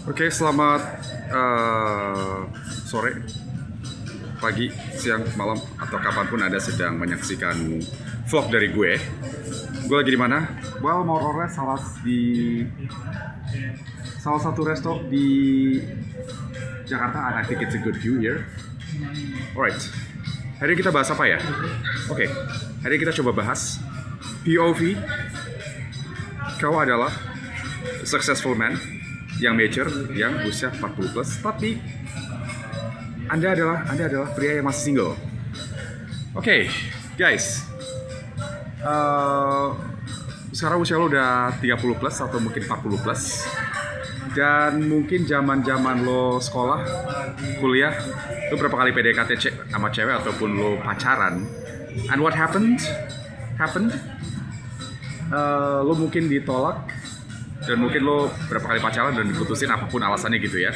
Oke, selamat sore, pagi, siang, malam, atau kapanpun Anda sedang menyaksikan vlog dari gue. Gue lagi di mana? Well, more or less di salah satu resto di Jakarta, and I think it's a good view here. Alright, hari ini kita bahas apa ya? Oke, hari ini kita coba bahas POV. Kau adalah successful man yang mature, yang usia 40 plus, tapi Anda adalah pria yang masih single. Oke, guys, sekarang usia lo udah 30 plus atau mungkin 40 plus, dan mungkin zaman lo sekolah, kuliah, lo berapa kali PDKT sama cewek ataupun lo pacaran, and what happened? Lo mungkin ditolak, dan mungkin lo berapa kali pacaran dan diputusin apapun alasannya gitu ya.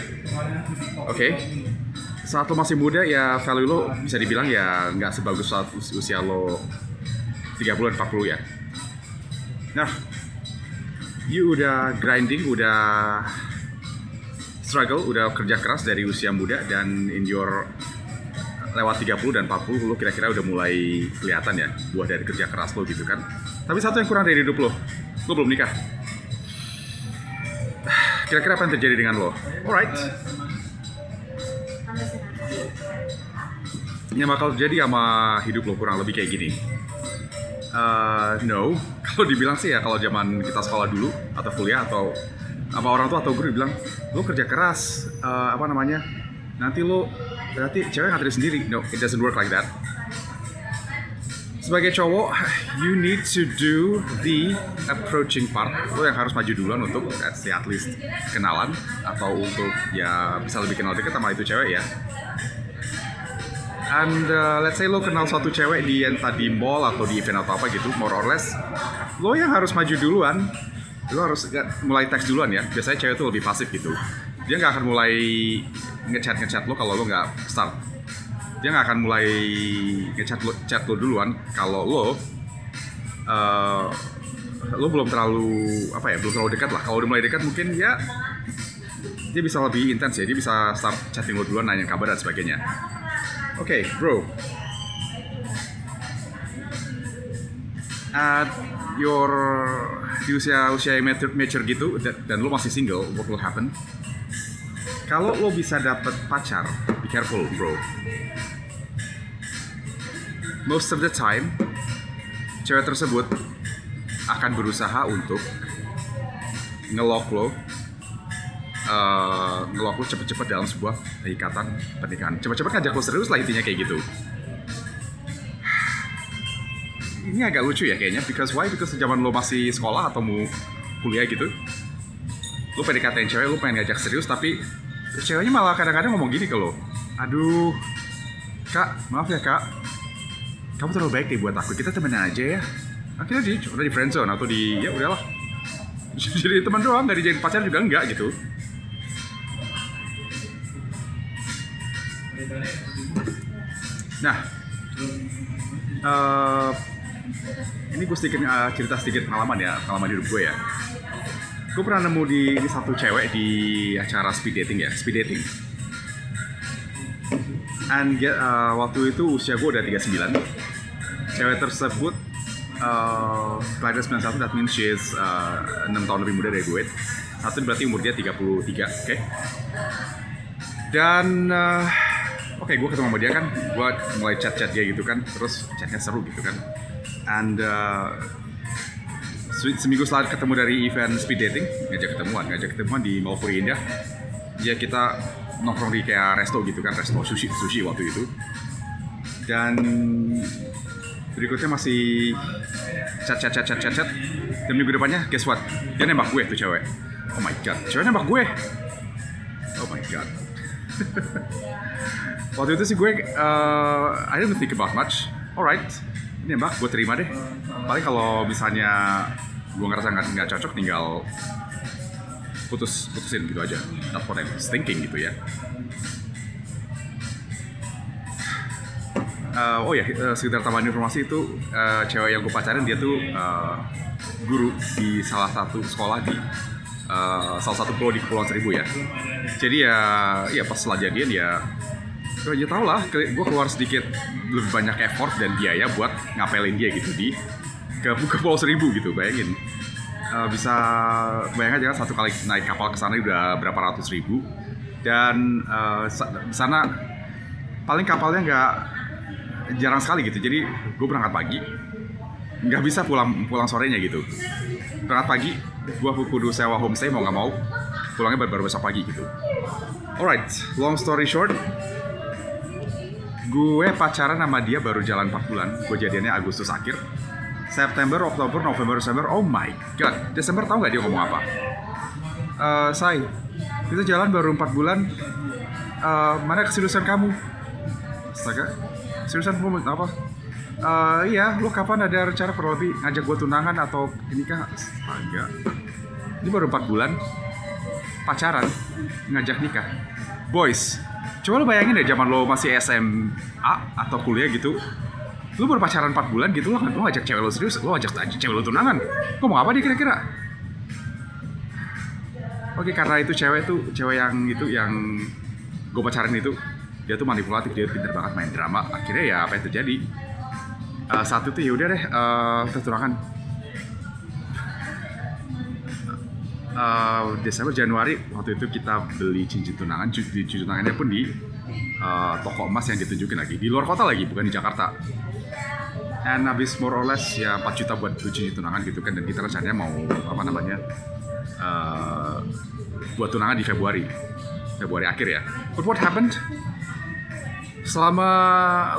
Oke. Saat lo masih muda ya value lo bisa dibilang ya nggak sebagus saat usia lo 30 dan 40 ya. Nah, you udah grinding, udah struggle, udah kerja keras dari usia muda, dan in your lewat 30 dan 40 lo kira-kira udah mulai kelihatan ya buah dari kerja keras lo gitu kan. Tapi satu yang kurang dari hidup lo belum nikah. Kira-kira apa yang terjadi dengan lo? Alright. Yang bakal terjadi sama hidup lo kurang lebih kayak gini. No, kalau dibilang sih ya kalau zaman kita sekolah dulu atau kuliah atau sama orang tua atau guru bilang lo kerja keras, nanti cewek nganterin sendiri. No, it doesn't work like that. Sebagai cowok, you need to do the approaching part. Lo yang harus maju duluan untuk at least kenalan, atau untuk ya bisa lebih kenal dekat sama itu cewek ya. And let's say lo kenal suatu cewek di entah di mall atau di event atau apa gitu, more or less, lo yang harus maju duluan. Lo harus mulai teks duluan ya. Biasanya cewek tuh lebih pasif gitu. Dia nggak akan mulai ngechat lo kalau lo nggak start. Dia nggak akan mulai chat lo duluan kalau lo belum terlalu dekat lah. Kalau udah mulai dekat mungkin ya dia bisa lebih intens ya, dia bisa start chatting lo duluan, nanya kabar dan sebagainya. Oke, bro, at di usia yang mature gitu dan lo masih single, what will happen? Kalau lo bisa dapet pacar, be careful bro. Most of the time, cewek tersebut akan berusaha untuk nge-lock lo cepet-cepet dalam sebuah ikatan pernikahan. Cepet-cepet ngajak lo serius lah, intinya kayak gitu. Ini agak lucu ya kayaknya, because zaman lo masih sekolah atau mau kuliah gitu, lo PDKT-in cewek, lo pengen ngajak serius, tapi ceweknya malah kadang-kadang ngomong gini ke lo, aduh kak, maaf ya kak, kamu terlalu baik deh buat aku, kita temenan aja ya. Akhirnya dia udah di friendzone atau ya udahlah, jadi teman doang, nggak dijadiin pacar juga enggak gitu. Nah, ini gue cerita sedikit pengalaman hidup gue ya. Gue pernah nemu di satu cewek di acara speed dating. And waktu itu usia gue udah 39. Cewek tersebut lahir 91, that means she is 6 tahun lebih muda dari gue. Satu berarti umur dia 33, oke? Dan gue ketemu sama dia kan, gue mulai chat dia gitu kan, terus chatnya seru gitu kan. And seminggu setelah ketemu dari event speed dating, ngajak ketemuan di Mall Puri Indah. Ya kita nongkrong di kayak resto gitu kan, resto sushi waktu itu. Dan berikutnya masih chat. Dan minggu depannya, guess what? Dia nembak gue tuh cewek. Oh my god, cewek nembak gue. Oh my god. Waktu itu sih gue, I didn't think about much. Alright, ini nembak, gue terima deh. Paling kalau misalnya gue ngerasa nggak cocok, tinggal putusin gitu aja. That's what I'm thinking gitu ya. Sekedar tambahan informasi itu, cewek yang gue pacarin dia tuh guru di salah satu sekolah di salah satu pulau di Kepulauan Seribu ya. Jadi ya pas setelah jadian ya tau lah, gue keluar sedikit lebih banyak effort dan biaya buat ngapelin dia gitu ke Pulau Seribu gitu, bayangin. Bisa bayangin aja kan, satu kali naik kapal ke sana udah berapa ratus ribu, dan di sana paling kapalnya nggak jarang sekali gitu, jadi gue berangkat pagi nggak bisa pulang sorenya gitu. Berangkat pagi gue kudu sewa homestay mau nggak mau, pulangnya baru besok pagi gitu. Alright, long story short, gue pacaran sama dia baru jalan 4 bulan. Gue jadiannya Agustus akhir. September, Oktober, November, Desember. Oh my god, Desember tahu nggak dia ngomong apa? Say, kita jalan baru 4 bulan. Mana keseriusan kamu? Astaga, keseriusan kamu apa? Iya, lo kapan ada rencana kurang lebih ngajak gue tunangan atau nikah? Astaga, ini baru 4 bulan pacaran, ngajak nikah. Boys, coba lo bayangin deh zaman lo masih SMA atau kuliah gitu, lo baru pacaran 4 bulan gitu, lo ngajak cewek lo serius, lo ngajak cewek lo tunangan. Lo mau apa dia kira-kira? Oke, karena itu cewek yang gue pacaran itu, dia tuh manipulatif, dia pintar banget main drama. Akhirnya ya apa yang terjadi? Saat itu ya udah deh, kita tunangan. Desember, Januari waktu itu kita beli cincin tunangan. Cincin tunangannya pun di toko emas yang ditunjukin lagi di luar kota lagi, bukan di Jakarta. And habis more or less ya 4 juta buat cincin tunangan gitu kan, dan kita rencananya mau buat tunangan di Februari akhir ya. But what happened? Selama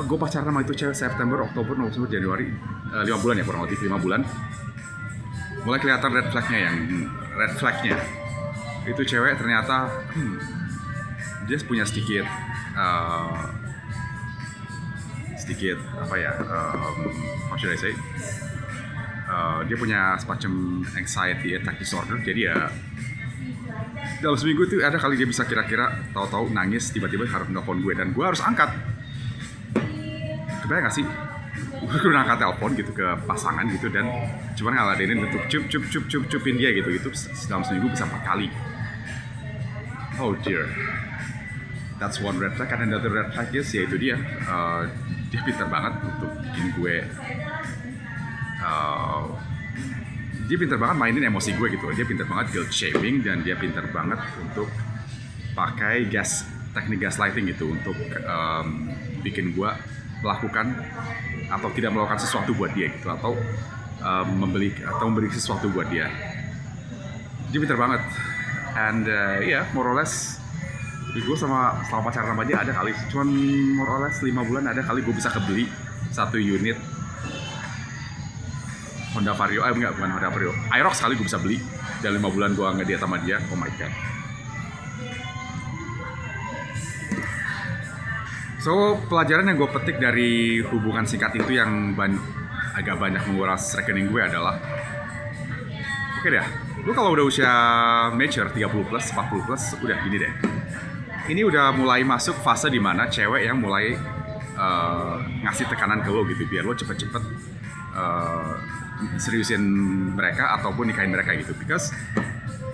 gue pacaran sama itu cewek September, Oktober, November, Januari, 5 bulan ya, kurang lebih 5 bulan, mulai kelihatan red flagnya. Itu cewek ternyata dia punya sedikit apa ya, how should I say, dia punya semacam anxiety attack disorder. Jadi ya dalam seminggu itu ada kali dia bisa kira-kira tahu-tahu nangis tiba-tiba harus nelfon gue, dan gue harus angkat. Kebayang gak sih? Gue udah angkat telepon gitu ke pasangan gitu, dan cuman ngeladenin untuk cupin dia gitu dalam seminggu bisa 4 kali. Oh dear, that's one red flag. And another red flag is yaitu dia pintar banget untuk bikin gue, dia pintar banget mainin emosi gue gitu. Dia pintar banget guilt shaming, dan dia pintar banget untuk pakai teknik gaslighting gitu untuk bikin gue melakukan atau tidak melakukan sesuatu buat dia gitu, atau membeli sesuatu buat dia. Dia pintar banget. And more or less gue selama pacaran sama dia ada kali, cuman more or less 5 bulan ada kali gue bisa kebeli 1 unit Honda Vario, bukan Honda Vario, Aerox kali gue bisa beli. Dan 5 bulan gue ngediet sama dia. Oh my god. So, pelajaran yang gue petik dari hubungan singkat itu yang agak banyak menguras rekening gue adalah, oke deh, lu kalau udah usia mature 30 plus, 40 plus, udah gini deh. Ini udah mulai masuk fase dimana cewek yang mulai ngasih tekanan ke lo gitu, biar lo cepet-cepet seriusin mereka ataupun nikahin mereka gitu. Because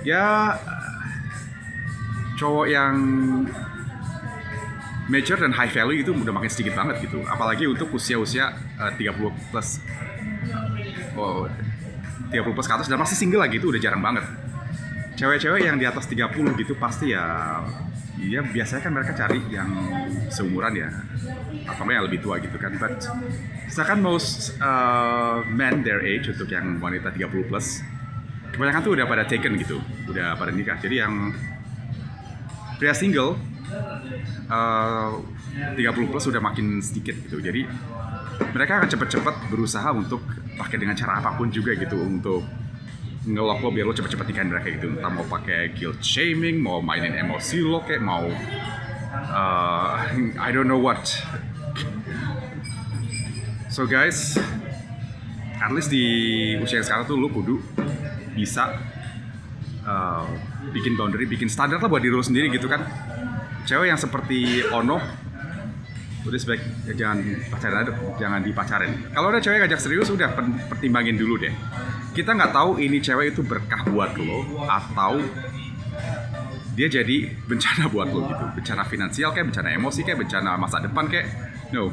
ya cowok yang mature dan high value itu udah makin sedikit banget gitu, apalagi untuk usia-usia 30 plus 30 plus ke atas dan masih single lagi, itu udah jarang banget. Cewek-cewek yang di atas 30 gitu pasti ya biasanya kan mereka cari yang seumuran ya, atau yang lebih tua gitu kan. But misalkan most men their age, untuk yang wanita 30 plus, kebanyakan tuh udah pada taken gitu, udah pada nikah. Jadi yang pria single 30 plus udah makin sedikit gitu. Jadi mereka akan cepet-cepet berusaha untuk pakai dengan cara apapun juga gitu untuk ngelok lo biar lo cepet-cepet nikahin mereka gitu. Entah mau pakai guilt shaming, mau mainin emosi lo, kayak mau I don't know what. So guys, at least di usia yang sekarang tuh lo kudu bisa bikin boundary, bikin standar lah buat diri lo sendiri gitu kan. Cewek yang seperti Ono udah sebaik jangan dipacarin. Kalau ada cewek ngajak serius, udah pertimbangin dulu deh. kita nggak tahu ini cewek itu berkah buat lo atau dia jadi bencana buat lo gitu. Bencana finansial kayak, bencana emosi kayak, bencana masa depan kayak. No.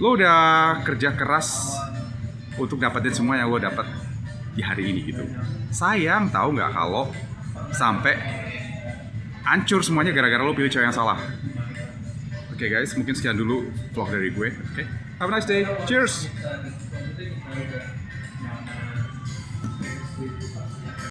Lo udah kerja keras untuk dapetin semua yang lo dapet di hari ini gitu. Sayang tahu nggak kalau sampai hancur semuanya gara-gara lo pilih cewek yang salah. Oke guys, mungkin sekian dulu vlog dari gue. Oke, have a nice day. Cheers.